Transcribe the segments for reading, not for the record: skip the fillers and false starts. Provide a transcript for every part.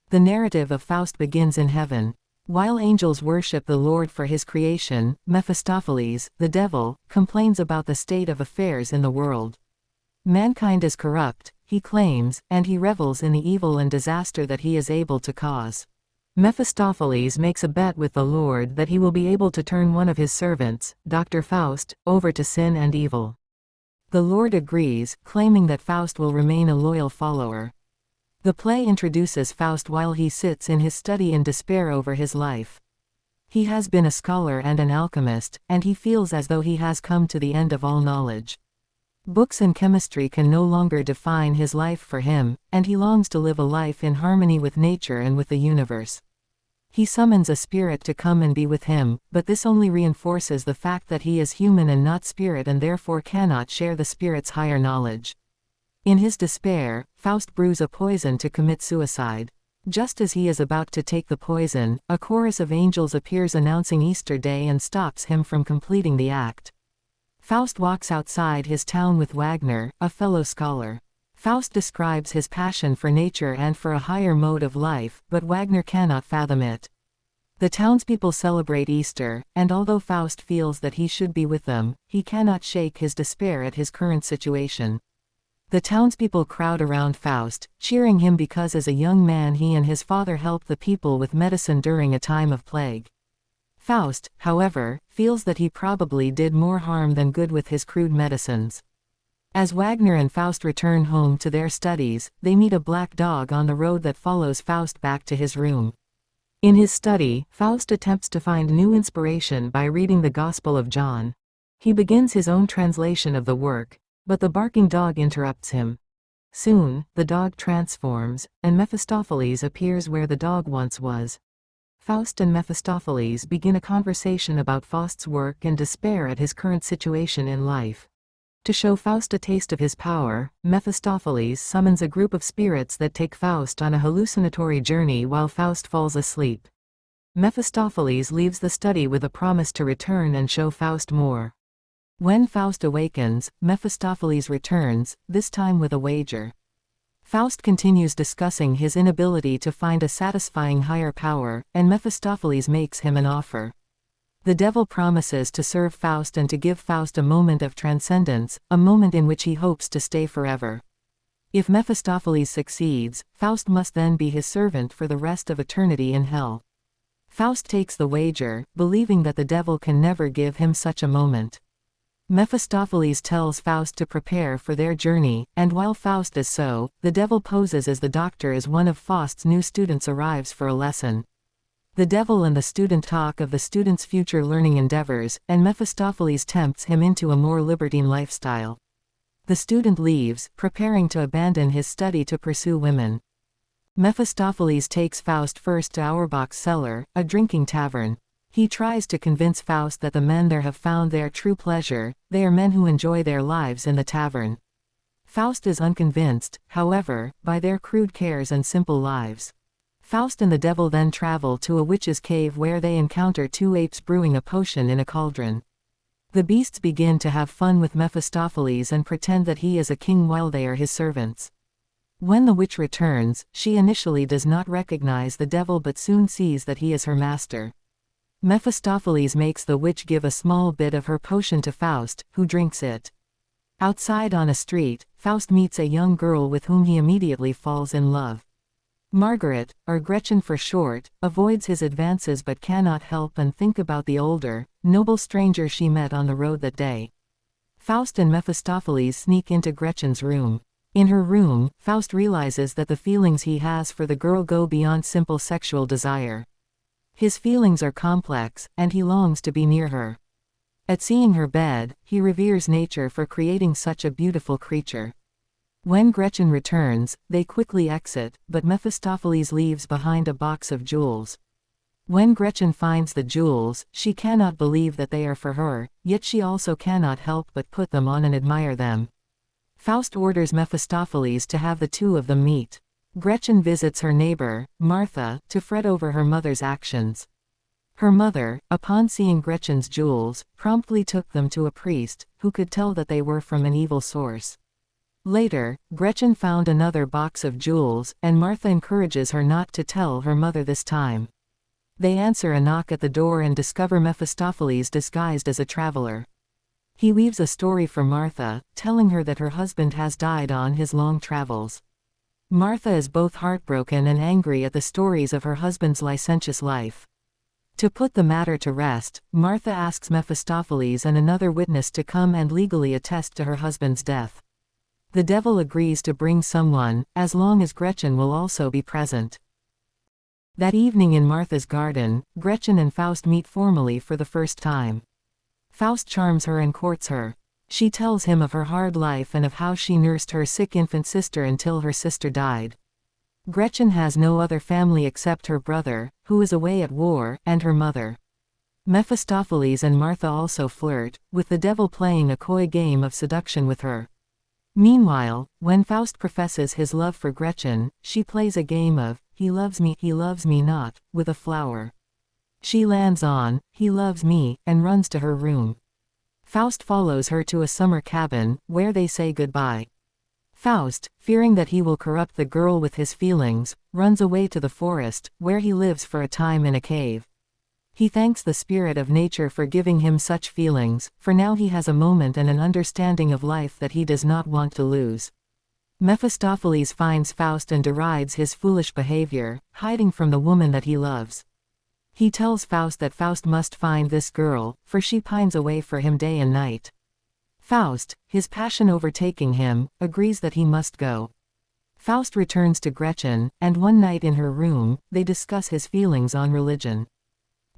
The narrative of Faust begins in heaven. While angels worship the Lord for his creation, Mephistopheles, the devil, complains about the state of affairs in the world. Mankind is corrupt, he claims, and he revels in the evil and disaster that he is able to cause. Mephistopheles makes a bet with the Lord that he will be able to turn one of his servants, Dr. Faust, over to sin and evil. The Lord agrees, claiming that Faust will remain a loyal follower. The play introduces Faust while he sits in his study in despair over his life. He has been a scholar and an alchemist, and he feels as though he has come to the end of all knowledge. Books and chemistry can no longer define his life for him, and he longs to live a life in harmony with nature and with the universe. He summons a spirit to come and be with him, but this only reinforces the fact that he is human and not spirit and therefore cannot share the spirit's higher knowledge. In his despair, Faust brews a poison to commit suicide. Just as he is about to take the poison, a chorus of angels appears announcing Easter Day and stops him from completing the act. Faust walks outside his town with Wagner, a fellow scholar. Faust describes his passion for nature and for a higher mode of life, but Wagner cannot fathom it. The townspeople celebrate Easter, and although Faust feels that he should be with them, he cannot shake his despair at his current situation. The townspeople crowd around Faust, cheering him because as a young man he and his father helped the people with medicine during a time of plague. Faust, however, feels that he probably did more harm than good with his crude medicines. As Wagner and Faust return home to their studies, they meet a black dog on the road that follows Faust back to his room. In his study, Faust attempts to find new inspiration by reading the Gospel of John. He begins his own translation of the work, but the barking dog interrupts him. Soon, the dog transforms, and Mephistopheles appears where the dog once was. Faust and Mephistopheles begin a conversation about Faust's work and despair at his current situation in life. To show Faust a taste of his power, Mephistopheles summons a group of spirits that take Faust on a hallucinatory journey while Faust falls asleep. Mephistopheles leaves the study with a promise to return and show Faust more. When Faust awakens, Mephistopheles returns, this time with a wager. Faust continues discussing his inability to find a satisfying higher power, and Mephistopheles makes him an offer. The devil promises to serve Faust and to give Faust a moment of transcendence, a moment in which he hopes to stay forever. If Mephistopheles succeeds, Faust must then be his servant for the rest of eternity in hell. Faust takes the wager, believing that the devil can never give him such a moment. Mephistopheles tells Faust to prepare for their journey, and while Faust does so, the devil poses as the doctor as one of Faust's new students arrives for a lesson. The devil and the student talk of the student's future learning endeavors, and Mephistopheles tempts him into a more libertine lifestyle. The student leaves, preparing to abandon his study to pursue women. Mephistopheles takes Faust first to Auerbach's cellar, a drinking tavern. He tries to convince Faust that the men there have found their true pleasure, they are men who enjoy their lives in the tavern. Faust is unconvinced, however, by their crude cares and simple lives. Faust and the devil then travel to a witch's cave where they encounter two apes brewing a potion in a cauldron. The beasts begin to have fun with Mephistopheles and pretend that he is a king while they are his servants. When the witch returns, she initially does not recognize the devil but soon sees that he is her master. Mephistopheles makes the witch give a small bit of her potion to Faust, who drinks it. Outside on a street, Faust meets a young girl with whom he immediately falls in love. Margaret, or Gretchen for short, avoids his advances but cannot help and think about the older, noble stranger she met on the road that day. Faust and Mephistopheles sneak into Gretchen's room. In her room, Faust realizes that the feelings he has for the girl go beyond simple sexual desire. His feelings are complex, and he longs to be near her. At seeing her bed, he reveres nature for creating such a beautiful creature. When Gretchen returns, they quickly exit, but Mephistopheles leaves behind a box of jewels. When Gretchen finds the jewels, she cannot believe that they are for her, yet she also cannot help but put them on and admire them. Faust orders Mephistopheles to have the two of them meet. Gretchen visits her neighbor, Martha, to fret over her mother's actions. Her mother, upon seeing Gretchen's jewels, promptly took them to a priest, who could tell that they were from an evil source. Later, Gretchen found another box of jewels, and Martha encourages her not to tell her mother this time. They answer a knock at the door and discover Mephistopheles disguised as a traveler. He weaves a story for Martha, telling her that her husband has died on his long travels. Martha is both heartbroken and angry at the stories of her husband's licentious life. To put the matter to rest, Martha asks Mephistopheles and another witness to come and legally attest to her husband's death. The devil agrees to bring someone, as long as Gretchen will also be present. That evening in Martha's garden, Gretchen and Faust meet formally for the first time. Faust charms her and courts her. She tells him of her hard life and of how she nursed her sick infant sister until her sister died. Gretchen has no other family except her brother, who is away at war, and her mother. Mephistopheles and Martha also flirt, with the devil playing a coy game of seduction with her. Meanwhile, when Faust professes his love for Gretchen, she plays a game of, he loves me not, with a flower. She lands on, he loves me, and runs to her room. Faust follows her to a summer cabin, where they say goodbye. Faust, fearing that he will corrupt the girl with his feelings, runs away to the forest, where he lives for a time in a cave. He thanks the spirit of nature for giving him such feelings, for now he has a moment and an understanding of life that he does not want to lose. Mephistopheles finds Faust and derides his foolish behavior, hiding from the woman that he loves. He tells Faust that Faust must find this girl, for she pines away for him day and night. Faust, his passion overtaking him, agrees that he must go. Faust returns to Gretchen, and one night in her room, they discuss his feelings on religion.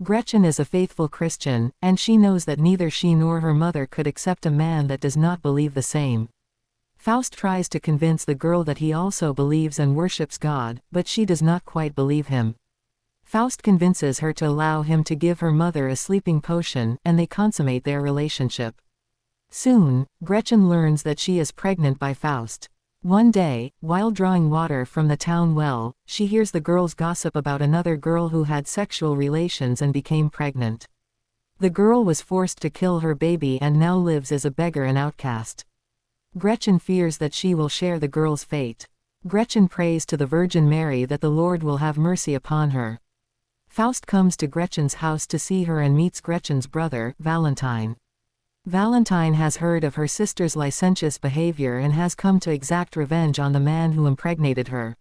Gretchen is a faithful Christian, and she knows that neither she nor her mother could accept a man that does not believe the same. Faust tries to convince the girl that he also believes and worships God, but she does not quite believe him. Faust convinces her to allow him to give her mother a sleeping potion, and they consummate their relationship. Soon, Gretchen learns that she is pregnant by Faust. One day, while drawing water from the town well, she hears the girls gossip about another girl who had sexual relations and became pregnant. The girl was forced to kill her baby and now lives as a beggar and outcast. Gretchen fears that she will share the girl's fate. Gretchen prays to the Virgin Mary that the Lord will have mercy upon her. Faust comes to Gretchen's house to see her and meets Gretchen's brother, Valentine. Valentine has heard of her sister's licentious behavior and has come to exact revenge on the man who impregnated her.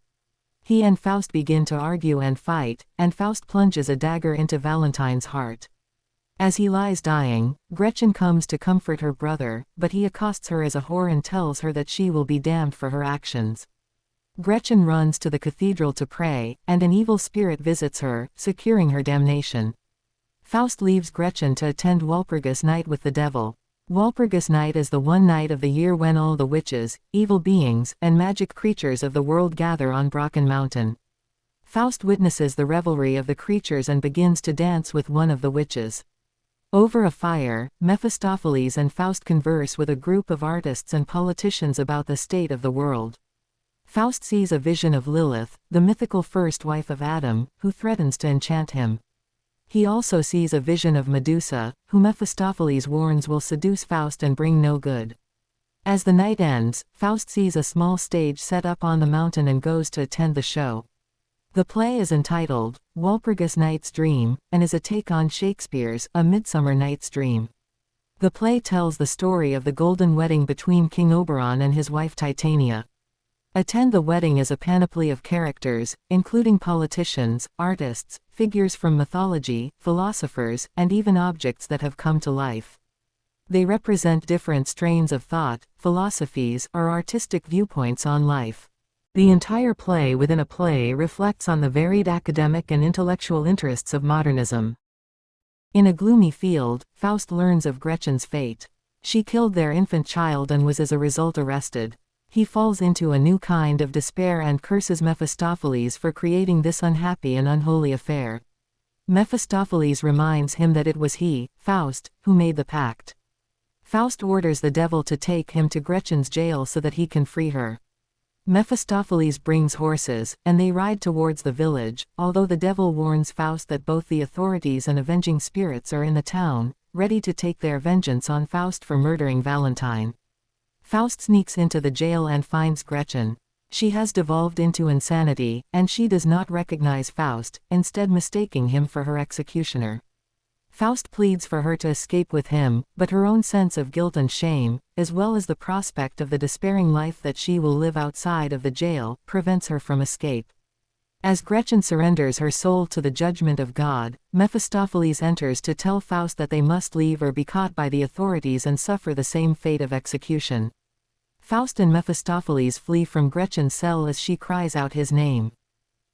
He and Faust begin to argue and fight, and Faust plunges a dagger into Valentine's heart. As he lies dying, Gretchen comes to comfort her brother, but he accosts her as a whore and tells her that she will be damned for her actions. Gretchen runs to the cathedral to pray, and an evil spirit visits her, securing her damnation. Faust leaves Gretchen to attend Walpurgis Night with the devil. Walpurgis Night is the one night of the year when all the witches, evil beings, and magic creatures of the world gather on Brocken Mountain. Faust witnesses the revelry of the creatures and begins to dance with one of the witches. Over a fire, Mephistopheles and Faust converse with a group of artists and politicians about the state of the world. Faust sees a vision of Lilith, the mythical first wife of Adam, who threatens to enchant him. He also sees a vision of Medusa, who Mephistopheles warns will seduce Faust and bring no good. As the night ends, Faust sees a small stage set up on the mountain and goes to attend the show. The play is entitled, Walpurgis Night's Dream, and is a take on Shakespeare's A Midsummer Night's Dream. The play tells the story of the golden wedding between King Oberon and his wife Titania. Attend the wedding is a panoply of characters, including politicians, artists, figures from mythology, philosophers, and even objects that have come to life. They represent different strains of thought, philosophies, or artistic viewpoints on life. The entire play within a play reflects on the varied academic and intellectual interests of modernism. In a gloomy field, Faust learns of Gretchen's fate. She killed their infant child and was as a result arrested. He falls into a new kind of despair and curses Mephistopheles for creating this unhappy and unholy affair. Mephistopheles reminds him that it was he, Faust, who made the pact. Faust orders the devil to take him to Gretchen's jail so that he can free her. Mephistopheles brings horses, and they ride towards the village, although the devil warns Faust that both the authorities and avenging spirits are in the town, ready to take their vengeance on Faust for murdering Valentine. Faust sneaks into the jail and finds Gretchen. She has devolved into insanity, and she does not recognize Faust, instead mistaking him for her executioner. Faust pleads for her to escape with him, but her own sense of guilt and shame, as well as the prospect of the despairing life that she will live outside of the jail, prevents her from escape. As Gretchen surrenders her soul to the judgment of God, Mephistopheles enters to tell Faust that they must leave or be caught by the authorities and suffer the same fate of execution. Faust and Mephistopheles flee from Gretchen's cell as she cries out his name.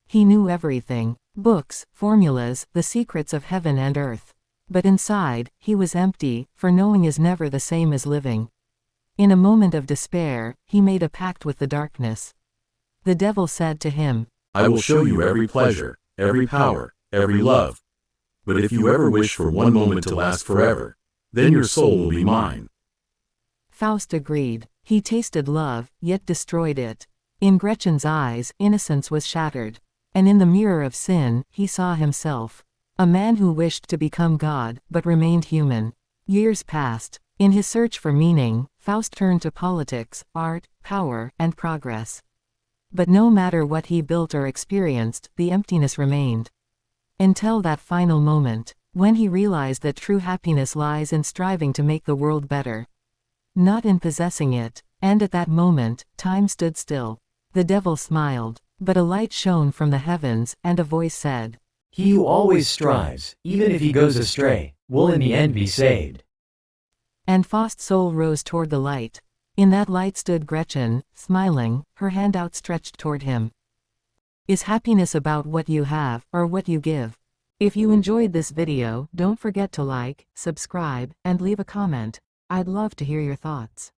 He knew everything: books, formulas, the secrets of heaven and earth. But inside, he was empty, for knowing is never the same as living. In a moment of despair, he made a pact with the darkness. The devil said to him, "I will show you every pleasure, every power, every love. But if you ever wish for one moment to last forever, then your soul will be mine." Faust agreed. He tasted love, yet destroyed it. In Gretchen's eyes, innocence was shattered. And in the mirror of sin, he saw himself. A man who wished to become God, but remained human. Years passed. In his search for meaning, Faust turned to politics, art, power, and progress. But no matter what he built or experienced, the emptiness remained. Until that final moment, when he realized that true happiness lies in striving to make the world better, not in possessing it. And at that moment, time stood still. The devil smiled, but a light shone from the heavens, and a voice said, "He who always strives, even if he goes astray, will in the end be saved." And Faust's soul rose toward the light. In that light stood Gretchen, smiling, her hand outstretched toward him. Is happiness about what you have, or what you give? If you enjoyed this video, don't forget to like, subscribe, and leave a comment. I'd love to hear your thoughts.